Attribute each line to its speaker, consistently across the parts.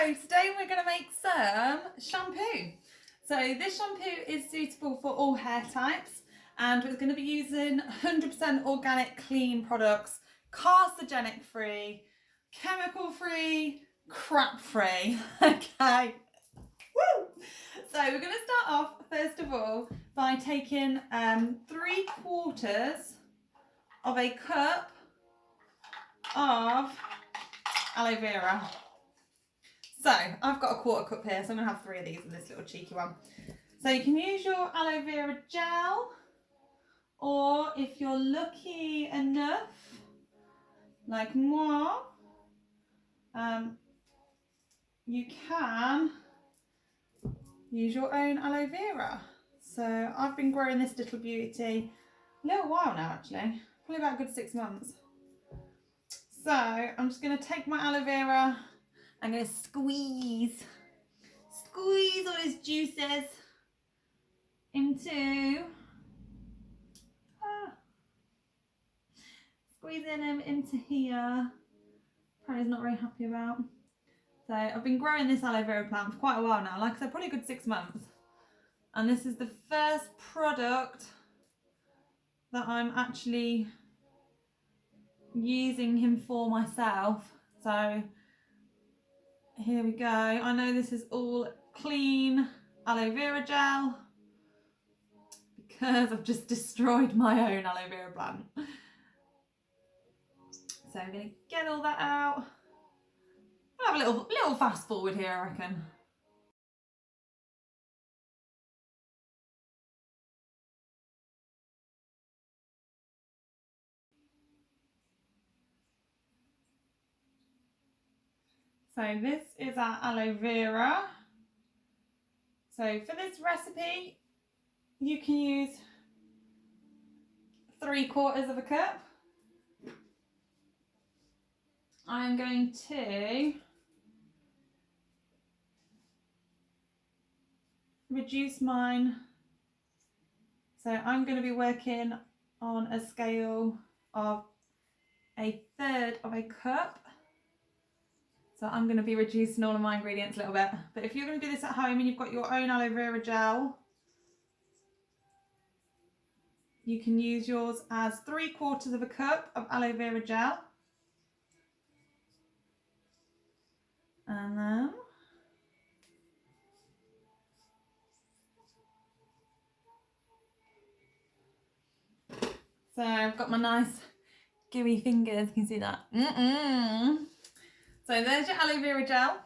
Speaker 1: So today we're going to make some shampoo. So this shampoo is suitable for all hair types, and we're going to be using 100% organic clean products, carcinogenic free, chemical free, crap free. Okay. Woo! So we're going to start off first of all by taking 3/4 of a cup of aloe vera. So I've got a 1/4 cup here, so I'm going to have 3 of these in this little cheeky one. So you can use your aloe vera gel, or if you're lucky enough, like moi, you can use your own aloe vera. So I've been growing this little beauty a little while now, actually, probably about a good 6 months. So I'm just going to take my aloe vera, I'm going to squeeze all his juices into, squeezing them into here. Probably not very happy about. So I've been growing this aloe vera plant for quite a while now, like I said, probably a good 6 months. And this is the first product that I'm actually using him for myself. So here we go. I know this is all clean aloe vera gel because I've just destroyed my own aloe vera plant. So I'm going to get all that out. I'll have a little fast forward here, I reckon. So this is our aloe vera. So for this recipe, you can use 3/4 of a cup. I'm going to reduce mine. So I'm going to be working on a scale of 1/3 of a cup. So I'm going to be reducing all of my ingredients a little bit. But if you're going to do this at home and you've got your own aloe vera gel, you can use yours as 3/4 of a cup of aloe vera gel. And then so I've got my nice gooey fingers, you can see that. So there's your aloe vera gel.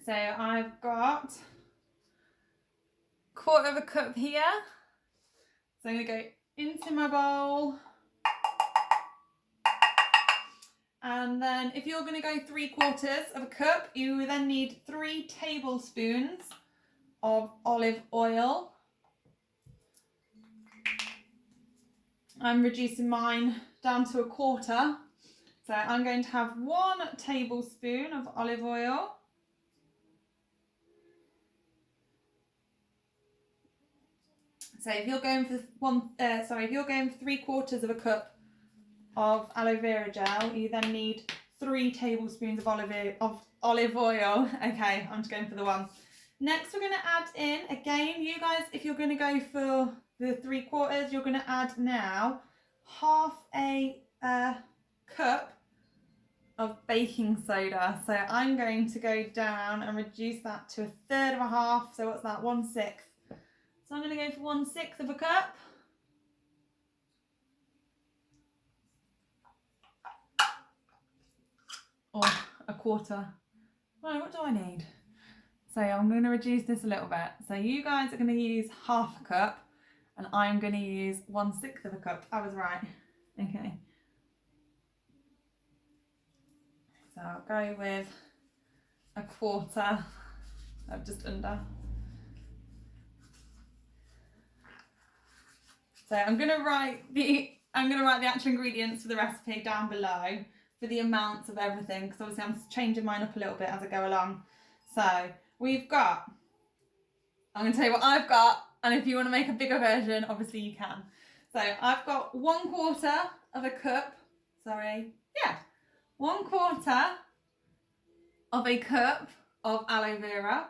Speaker 1: So I've got 1/4 of a cup here. So I'm going to go into my bowl. And then if you're going to go 3/4 of a cup, you then need 3 tablespoons of olive oil. I'm reducing mine down to 1/4. So I'm going to have 1 tablespoon of olive oil. So if you're going for if you're going for 3/4 of a cup of aloe vera gel, you then need 3 tablespoons of olive oil. Okay, I'm just going for the 1. Next, we're going to add in, again, you guys, if you're going to go for the 3/4, you're going to add now 1/2 cup of baking soda. So I'm going to go down and reduce that to 1/3 of a half. So what's that? 1/6. So I'm going to go for 1/6 of a cup. Or 1/4. Right, what do I need? So I'm going to reduce this a little bit. So you guys are going to use 1/2 cup and I'm going to use 1/6 of a cup. I was right. Okay. So I'll go with 1/4 of just under. So I'm going to write the actual ingredients for the recipe down below for the amounts of everything, because obviously I'm changing mine up a little bit as I go along. So we've got, I'm going to tell you what I've got, and if you want to make a bigger version, obviously you can. So I've got 1/4 of a cup, 1/4 of a cup of aloe vera,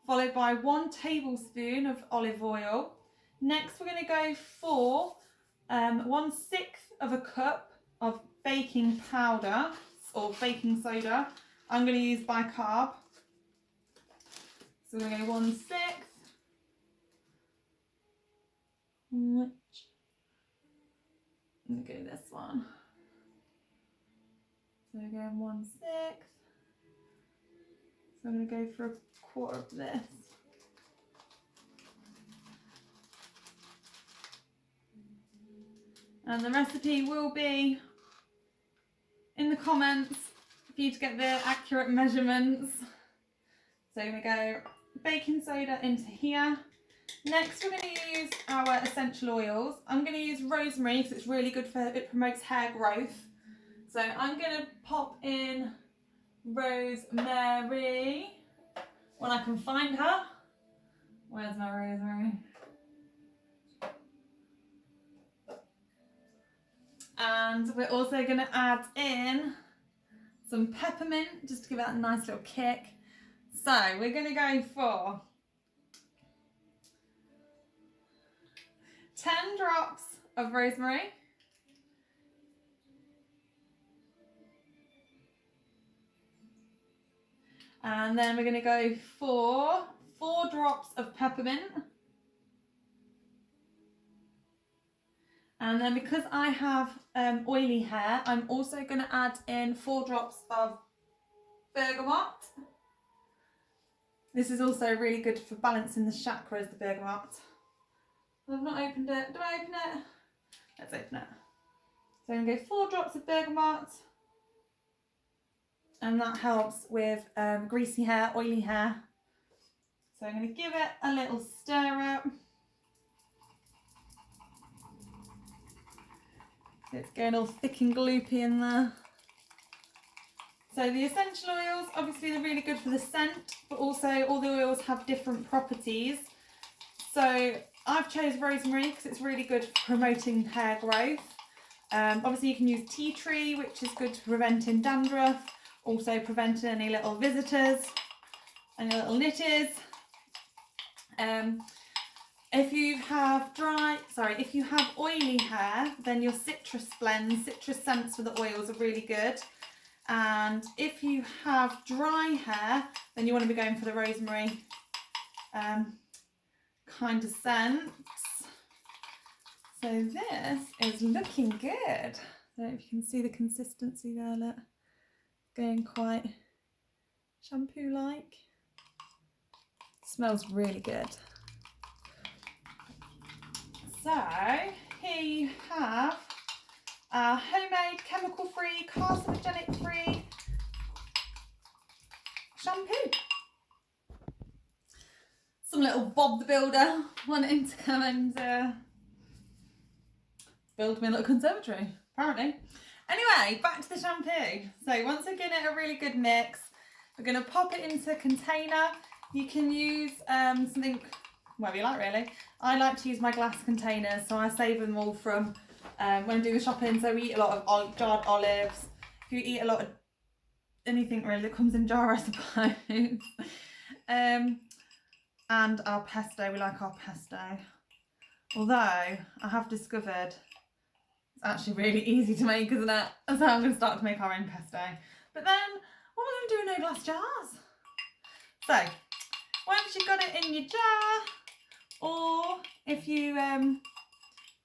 Speaker 1: followed by 1 tablespoon of olive oil. Next, we're going to go for 1/6 of a cup of baking powder or baking soda. I'm going to use bicarb. So we're going to go 1/6. Which I'm going to go this one. So we're going 1/6. So I'm going to go for 1/4 of this. And the recipe will be in the comments for you to get the accurate measurements. So I'm going to go baking soda into here. Next, we're going to use our essential oils. I'm going to use rosemary because it's really good for, it promotes hair growth. So I'm going to pop in rosemary when I can find her. Where's my rosemary? And we're also going to add in some peppermint just to give it a nice little kick. So we're going to go for 10 drops of rosemary. And then we're going to go for 4 drops of peppermint. And then because I have oily hair, I'm also going to add in 4 drops of bergamot. This is also really good for balancing the chakras, the bergamot. I've not opened it. Do I open it? Let's open it. So I'm going to go 4 drops of bergamot. And that helps with greasy hair, oily hair. So I'm going to give it a little stir up. It's going all thick and gloopy in there. So the essential oils, obviously they're really good for the scent, but also all the oils have different properties. So I've chose rosemary because it's really good for promoting hair growth. Obviously you can use tea tree, which is good for preventing dandruff, also preventing any little visitors, any little knitters. If you have oily hair, then your citrus blends, citrus scents for the oils are really good. And if you have dry hair, then you want to be going for the rosemary kind of scents. So this is looking good. I don't know if you can see the consistency there, look. Going quite shampoo-like. Smells really good. So here you have our homemade, chemical-free, carcinogenic-free shampoo. Some little Bob the Builder wanting to come and build me a little conservatory, apparently. Anyway, back to the shampoo. So once again, a really good mix. We're going to pop it into a container. You can use something, whatever you like really. I like to use my glass containers, so I save them all from when I'm doing the shopping. So we eat a lot of jarred olives. If you eat a lot of anything really that comes in jar, I suppose. And our pesto, we like our pesto. Although I have discovered it's actually really easy to make, isn't it? So I'm going to start to make our own pesto. But then, what am I going to do with no glass jars? So, once you've got it in your jar, or if you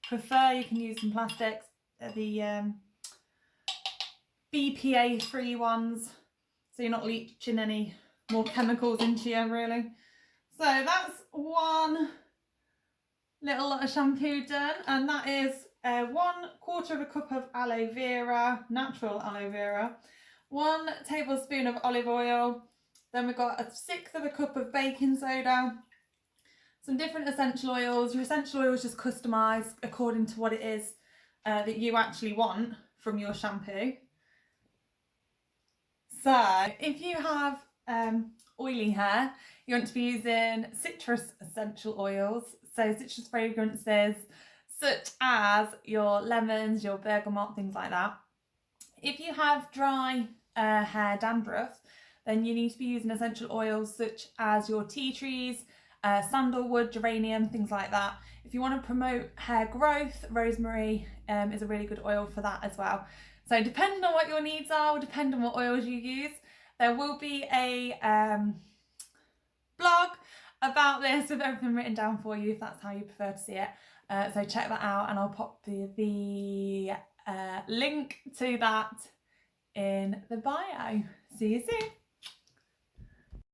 Speaker 1: prefer, you can use some plastics, the BPA-free ones, so you're not leaching any more chemicals into you, really. So that's one little lot of shampoo done, and that is 1/4 of a cup of aloe vera, natural aloe vera, 1 tablespoon of olive oil, then we've got 1/6 of a cup of baking soda, some different essential oils. Your essential oils just customise according to what it is that you actually want from your shampoo. So if you have oily hair, you want to be using citrus essential oils, so citrus fragrances such as your lemons, your bergamot, things like that. If you have dry hair dandruff, then you need to be using essential oils such as your tea trees, sandalwood, geranium, things like that. If you want to promote hair growth, rosemary is a really good oil for that as well. So depending on what your needs are, or depending on what oils you use, there will be a blog about this with everything written down for you if that's how you prefer to see it. So check that out, and I'll pop the link to that in the bio. See you soon.